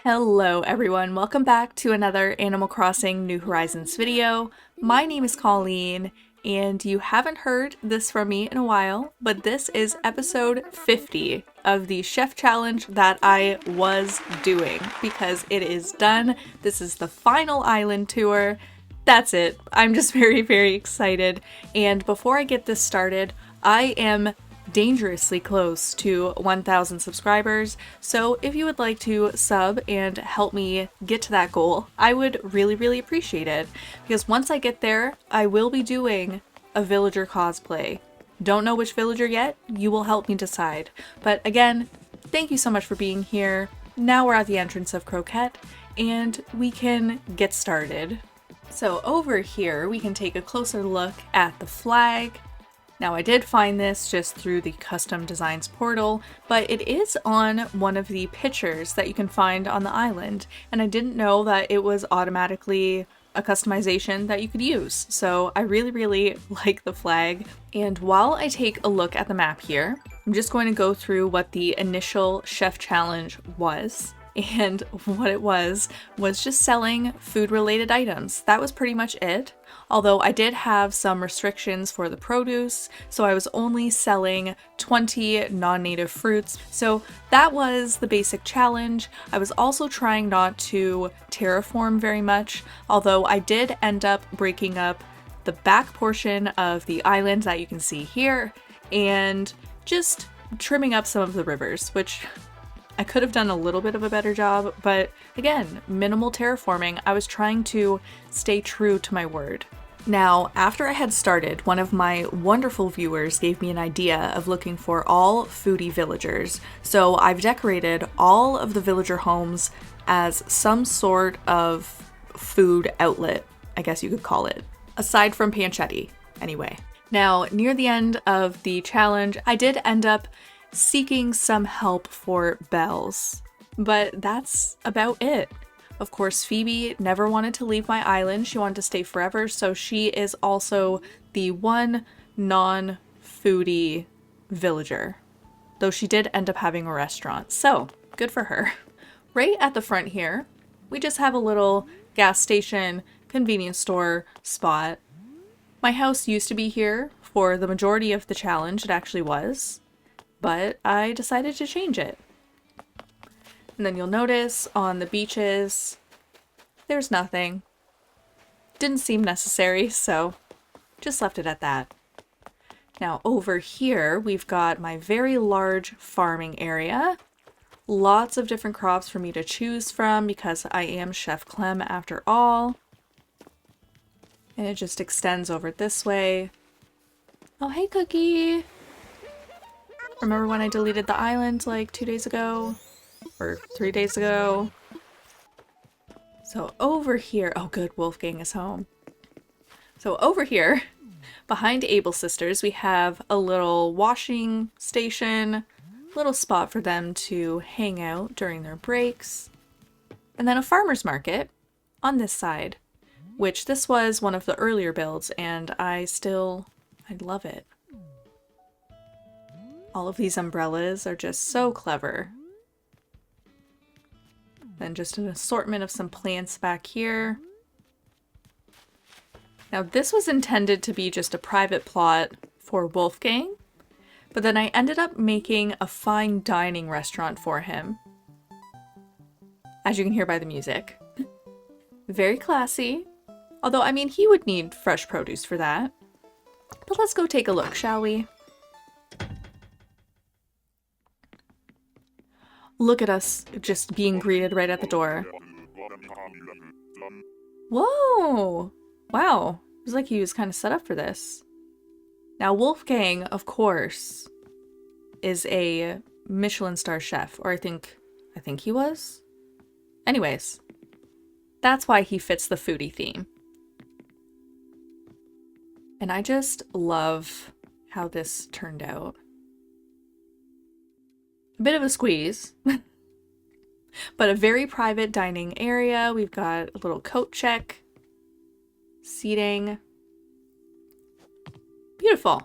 Hello everyone, welcome back to another Animal Crossing New Horizons video. My name is Colleen, and you haven't heard this from me in a while, but this is episode 50 of the chef challenge that I was doing, because it is done. This is the final island tour. That's it. I'm just very excited, and before I get this started, I am dangerously close to 1,000 subscribers, so if you would like to sub and help me get to that goal, I would really appreciate it, because once I get there, I will be doing a villager cosplay. Don't know which villager yet, you will help me decide. But again, thank you so much for being here. Now we're at the entrance of Croquette, and we can get started. So over here, we can take a closer look at the flag. Now I did find this just through the custom designs portal, but it is on one of the pictures that you can find on the island, and I didn't know that it was automatically a customization that you could use. So I really like the flag. And while I take a look at the map here, I'm just going to go through what the initial chef challenge was. And what it was just selling food related items. That was pretty much it. Although I did have some restrictions for the produce, so I was only selling 20 non-native fruits. So that was the basic challenge. I was also trying not to terraform very much, although I did end up breaking up the back portion of the island that you can see here and just trimming up some of the rivers, which I could have done a little bit of a better job, but again, minimal terraforming. I was trying to stay true to my word. Now, after I had started, one of my wonderful viewers gave me an idea of looking for all foodie villagers. So I've decorated all of the villager homes as some sort of food outlet, I guess you could call it, aside from pancetta, anyway. Now, near the end of the challenge, I did end up seeking some help for bells, but that's about it. Of course, Phoebe never wanted to leave my island. She wanted to stay forever, so she is also the one non-foodie villager, though she did end up having a restaurant, so good for her. Right at the front here, we just have a little gas station, convenience store spot. My house used to be here for the majority of the challenge, it actually was, but I decided to change it. And then you'll notice on the beaches, there's nothing. Didn't seem necessary, so just left it at that. Now over here, we've got my very large farming area. Lots of different crops for me to choose from because I am Chef Clem after all. And it just extends over this way. Oh, hey, Cookie! Remember when I deleted the island like 2 days ago? Or 3 days ago? So over here, oh good, Wolfgang is home. So over here, behind Able Sisters, we have a little washing station, little spot for them to hang out during their breaks. And then a farmer's market on this side, which this was one of the earlier builds, and I love it. All of these umbrellas are just so clever. Then just an assortment of some plants back here. Now this was intended to be just a private plot for Wolfgang, but then I ended up making a fine dining restaurant for him. As you can hear by the music. Very classy. Although, I mean, he would need fresh produce for that. But let's go take a look, shall we? Look at us just being greeted right at the door. Whoa! Wow. It was like he was kind of set up for this. Now, Wolfgang, of course, is a Michelin star chef, or I think he was? Anyways, that's why he fits the foodie theme. And I just love how this turned out. A bit of a squeeze, but a very private dining area. We've got a little coat check, seating. Beautiful.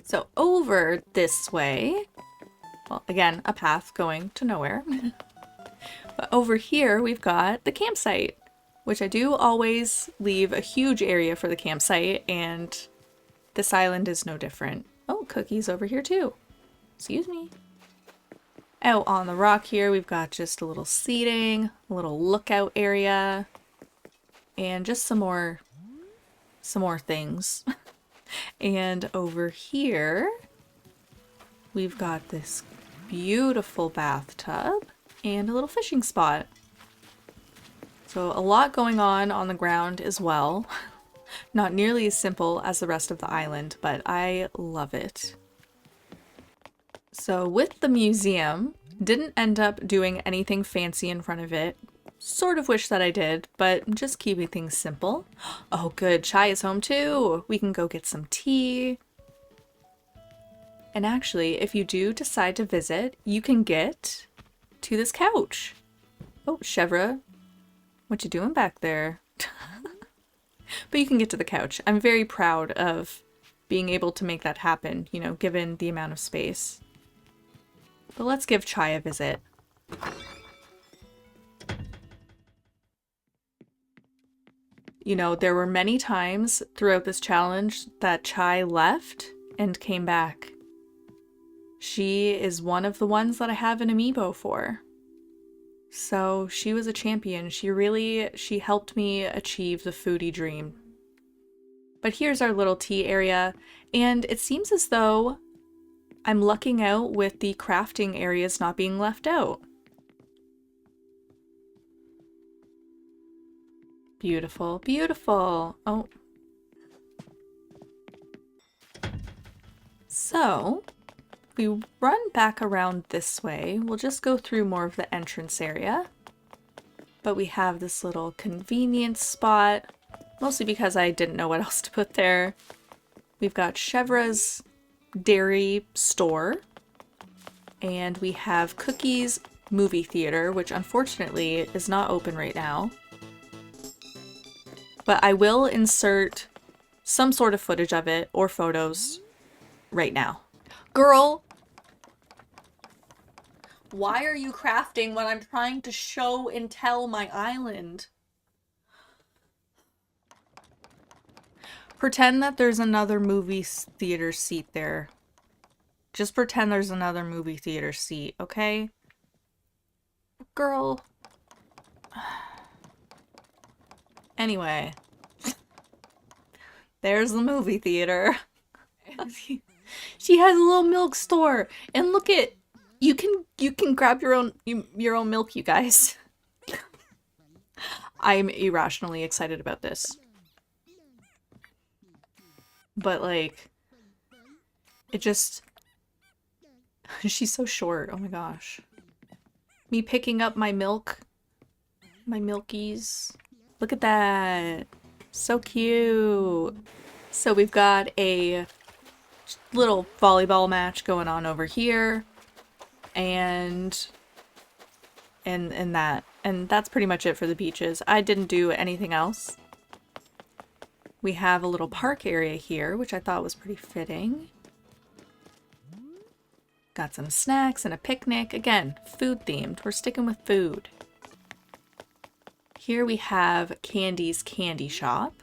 So over this way, well, again, a path going to nowhere. But over here, we've got the campsite, which I do always leave a huge area for the campsite, and this island is no different. Oh, Cookie's over here too. Excuse me. Out on the rock here, we've got just a little seating, a little lookout area, and just some more things. And over here, we've got this beautiful bathtub and a little fishing spot. So a lot going on the ground as well. Not nearly as simple as the rest of the island, but I love it. So with the museum, didn't end up doing anything fancy in front of it. Sort of wish that I did, but just keeping things simple. Oh good, Chai is home too! We can go get some tea. And actually, if you do decide to visit, you can get to this couch. Oh, Chevra, what you doing back there? But you can get to the couch. I'm very proud of being able to make that happen, you know, given the amount of space. But let's give Chai a visit. You know, there were many times throughout this challenge that Chai left and came back. She is one of the ones that I have an amiibo for. So she was a champion. She helped me achieve the foodie dream. But here's our little tea area, and it seems as though I'm lucking out with the crafting areas not being left out. Beautiful, beautiful. Oh. So, if we run back around this way, we'll just go through more of the entrance area. But we have this little convenience spot, mostly because I didn't know what else to put there. We've got Chevra's dairy store, and we have Cookie's movie theater, which unfortunately is not open right now. But I will insert some sort of footage of it or photos right now. Girl! Why are you crafting when I'm trying to show and tell my island? Pretend that there's another movie theater seat there. Just pretend there's another movie theater seat, okay? Girl. Anyway. There's the movie theater. She has a little milk store. And look at, you can grab your own milk, you guys. I'm irrationally excited about this. But like, it just, she's so short. Oh my gosh. Me picking up my milk, my milkies. Look at that. So cute. So we've got a little volleyball match going on over here. And that's pretty much it for the beaches. I didn't do anything else. We have a little park area here, which I thought was pretty fitting. Got some snacks and a picnic. Again, food themed. We're sticking with food. Here we have Candy's Candy Shop.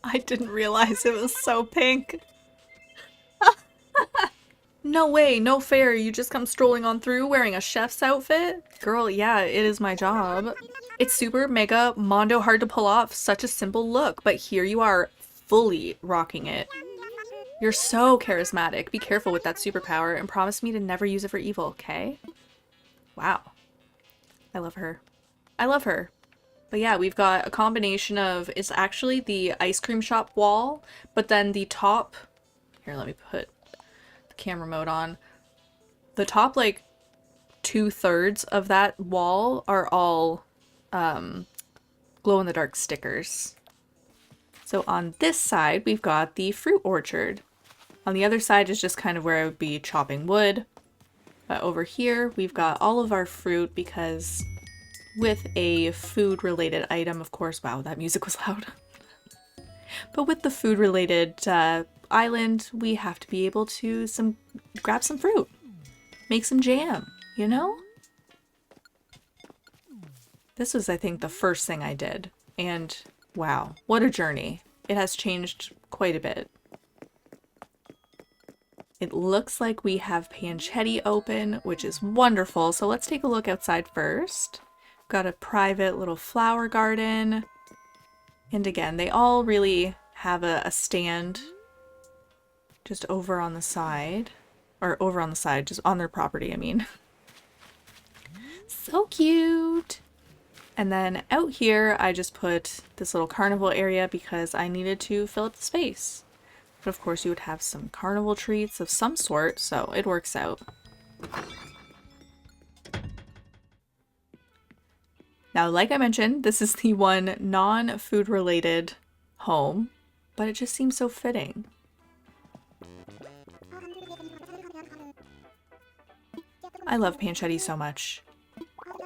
I didn't realize it was so pink. No way, no fair. You just come strolling on through wearing a chef's outfit? Girl, yeah, it is my job. It's super mega mondo hard to pull off such a simple look, but here you are fully rocking it. You're so charismatic. Be careful with that superpower and promise me to never use it for evil, okay? Wow. I love her. I love her. But yeah, we've got a combination of, it's actually the ice cream shop wall, but then the top, here, let me put the camera mode on. The top, like, 2/3 of that wall are all glow-in-the-dark stickers. So on this side, we've got the fruit orchard. On the other side is just kind of where I would be chopping wood. But over here, we've got all of our fruit because with a food-related item, of course, wow, that music was loud. But with the food-related island, we have to be able to grab some fruit, make some jam, you know? This was, I think, the first thing I did, and wow, what a journey. It has changed quite a bit. It looks like we have pancetta open, which is wonderful, so let's take a look outside first. Got a private little flower garden, and again, they all really have a stand just over on the side, just on their property, I mean. So cute! And then out here, I just put this little carnival area because I needed to fill up the space. But of course, you would have some carnival treats of some sort, so it works out. Now, like I mentioned, this is the one non-food related home, but it just seems so fitting. I love Pancetta so much.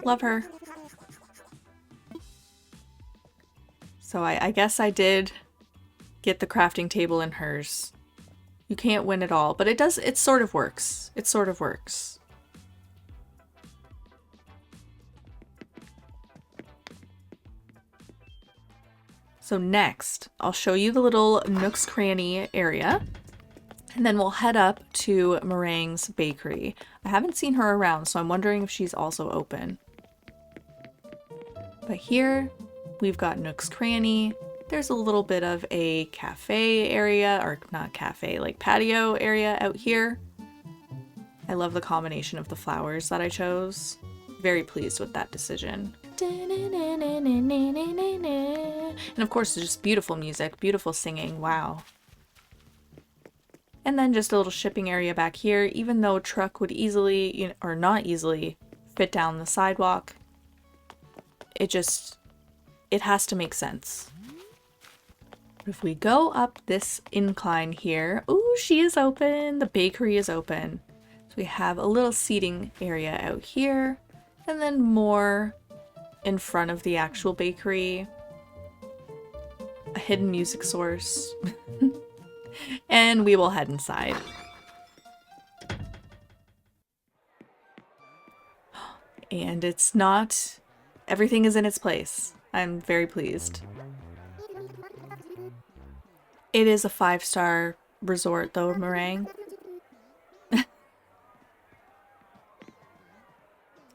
Love her. So I guess I did get the crafting table in hers. You can't win it all, but it sort of works. It sort of works. So next, I'll show you the little Nooks Cranny area, and then we'll head up to Meringue's bakery. I haven't seen her around, so I'm wondering if she's also open. But here, we've got Nooks Cranny. There's a little bit of a cafe area, or not cafe, like patio area out here. I love the combination of the flowers that I chose. Very pleased with that decision. And of course, just beautiful music, beautiful singing, wow. And then just a little shipping area back here, even though a truck would easily, or not easily, fit down the sidewalk. It has to make sense. If we go up this incline here, ooh, she is open, the bakery is open. So we have a little seating area out here, and then more in front of the actual bakery. A hidden music source. And we will head inside. And it's not... everything is in its place. I'm very pleased. It is a 5-star resort though, Meringue.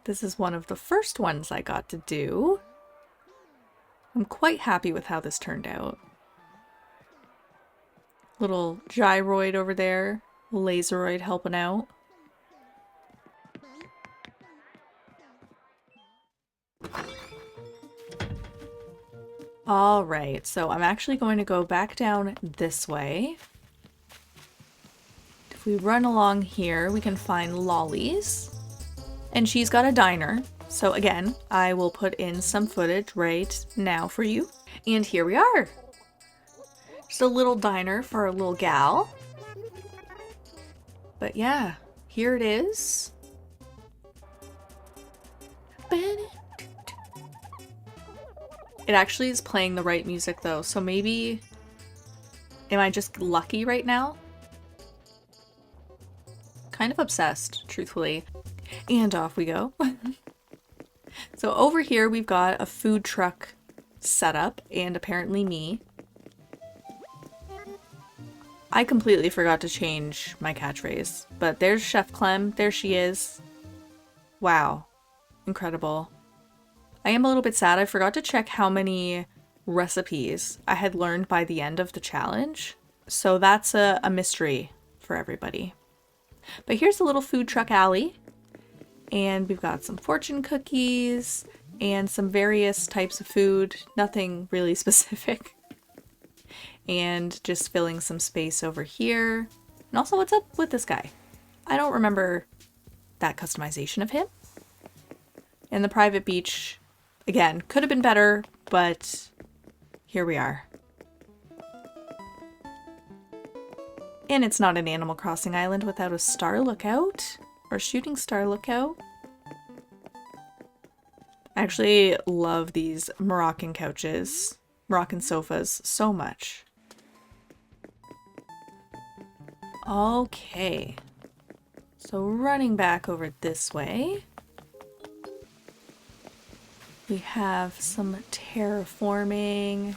This is one of the first ones I got to do. I'm quite happy with how this turned out. Little gyroid over there, laseroid helping out. All right, so I'm actually going to go back down this way. If we run along here, we can find Lolly's. And she's got a diner. So again, I will put in some footage right now for you. And here we are. Just a little diner for a little gal. But yeah, here it is. It actually is playing the right music though, so maybe... am I just lucky right now? Kind of obsessed, truthfully. And off we go. So over here we've got a food truck setup, and apparently me. I completely forgot to change my catchphrase, but there's Chef Clem, there she is. Wow, incredible. I am a little bit sad, I forgot to check how many recipes I had learned by the end of the challenge. So that's a mystery for everybody. But here's a little food truck alley. And we've got some fortune cookies and some various types of food, nothing really specific. And just filling some space over here. And also, what's up with this guy? I don't remember that customization of him. And the private beach, again, could have been better, but here we are. And it's not an Animal Crossing island without a star lookout. Or shooting star lookout. I actually love these Moroccan couches, Moroccan sofas so much. Okay. So running back over this way, we have some terraforming.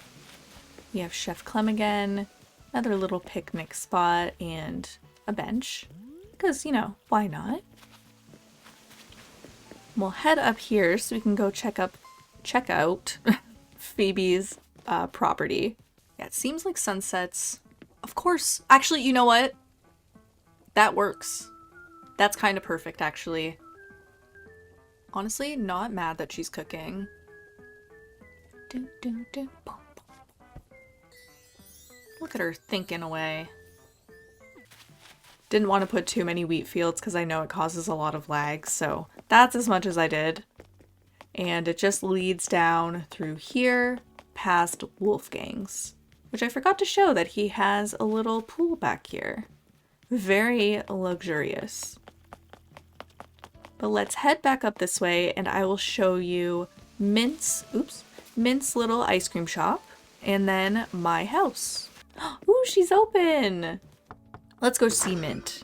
We have Chef Clem again, another little picnic spot, and a bench. Because, you know, why not? We'll head up here so we can go check out Phoebe's property. Yeah, it seems like sunsets. Of course. Actually, you know what? That works. That's kind of perfect, actually. Honestly, not mad that she's cooking. Look at her thinking away. Didn't want to put too many wheat fields because I know it causes a lot of lag, so that's as much as I did. And it just leads down through here past Wolfgang's, which I forgot to show that he has a little pool back here. Very luxurious. But let's head back up this way and I will show you Mint's little ice cream shop and then my house. Ooh, she's open! Let's go see Mint.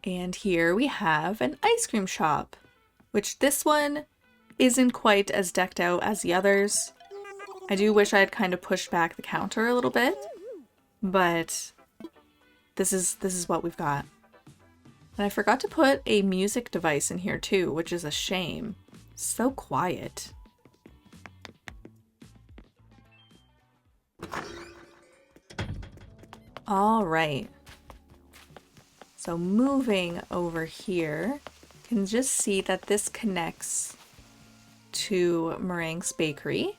And here we have an ice cream shop, which this one isn't quite as decked out as the others. I do wish I had kind of pushed back the counter a little bit, but this is what we've got. And I forgot to put a music device in here too, which is a shame. So quiet. All right. So moving over here, you can just see that this connects to Meringue's Bakery.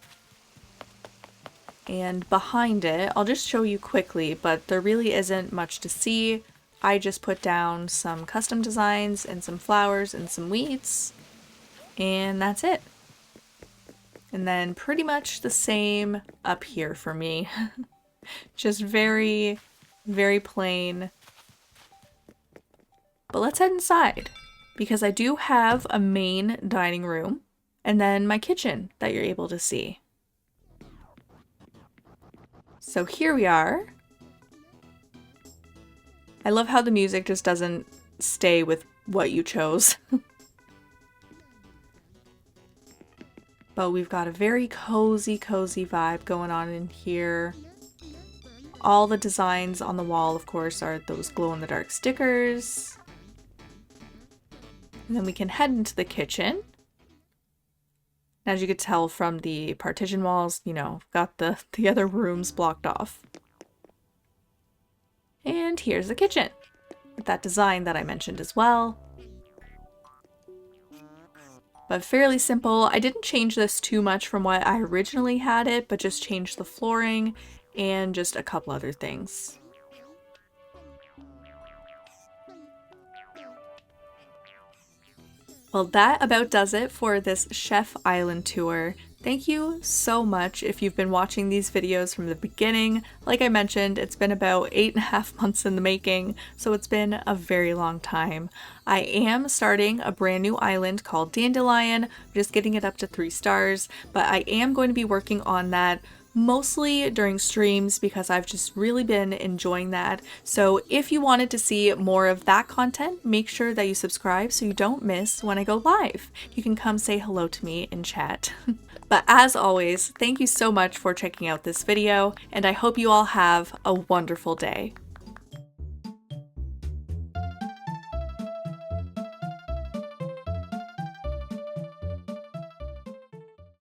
And behind it, I'll just show you quickly, but there really isn't much to see. I just put down some custom designs and some flowers and some weeds, and that's it. And then pretty much the same up here for me. Just very, very plain. But let's head inside, because I do have a main dining room and then my kitchen that you're able to see. So here we are. I love how the music just doesn't stay with what you chose. But we've got a very cozy vibe going on in here. All the designs on the wall, of course, are those glow-in-the-dark stickers. And then we can head into the kitchen. As you could tell from the partition walls, you know, got the other rooms blocked off. And here's the kitchen, with that design that I mentioned as well. But fairly simple. I didn't change this too much from what I originally had it, but just changed the flooring and just a couple other things. Well, that about does it for this Chef Island tour. Thank you so much if you've been watching these videos from the beginning. Like I mentioned, it's been about 8.5 months in the making, so it's been a very long time. I am starting a brand new island called Dandelion. I'm just getting it up to 3 stars, but I am going to be working on that mostly during streams because I've just really been enjoying that. So if you wanted to see more of that content, make sure that you subscribe so you don't miss when I go live. You can come say hello to me in chat. But as always, thank you so much for checking out this video, and I hope you all have a wonderful day.